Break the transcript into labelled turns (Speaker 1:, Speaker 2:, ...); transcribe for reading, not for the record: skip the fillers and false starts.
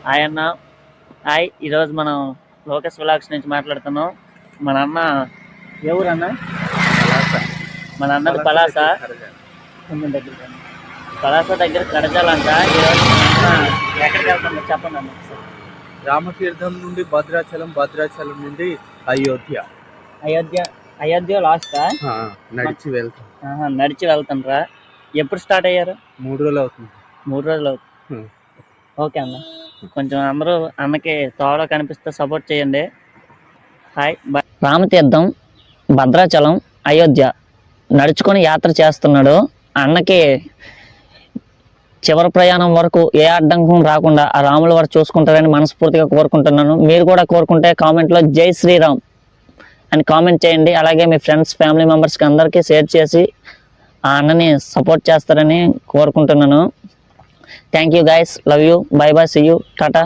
Speaker 1: Hi అన్న. Hi. ఈరోజు మనం లోకేష్ వ్లాగ్స్ నుంచి మాట్లాడుతున్నాం. మన అన్న ఎవరన్నా మన అన్నది పలాస దగ్గర కడజాలంట. ఈరోజు మన అన్న ఎక్కడికి వెళ్తుందో చెప్పండి అన్న.
Speaker 2: రామతీర్థం నుండి భద్రాచలం, భద్రాచలం నుండి అయోధ్య.
Speaker 1: అయోధ్య లాస్ట్ నడిచి వెళ్తుండ్రా? ఎప్పుడు స్టార్ట్ అయ్యారు?
Speaker 2: 3 రోజులు అవుతుంది.
Speaker 1: 3 రోజులు అవుతుంది. ఓకే అన్న, కొంచెం అందరూ అన్నకి తోడ కనిపిస్తే సపోర్ట్ చేయండి. Hi bye. రామతీర్థం, భద్రాచలం, అయోధ్య నడుచుకొని యాత్ర చేస్తున్నాడు. అన్నకి చివరి ప్రయాణం వరకు ఏ అడ్డంకం రాకుండా ఆ రాముల వారు చూసుకుంటారని మనస్ఫూర్తిగా కోరుకుంటున్నాను. మీరు కూడా కోరుకుంటే కామెంట్లో జై శ్రీరామ్ అని కామెంట్ చేయండి. అలాగే మీ ఫ్రెండ్స్, ఫ్యామిలీ మెంబర్స్కి అందరికీ షేర్ చేసి ఆ అన్నని సపోర్ట్ చేస్తారని కోరుకుంటున్నాను. Thank you guys, love you, bye bye, see you, Tata.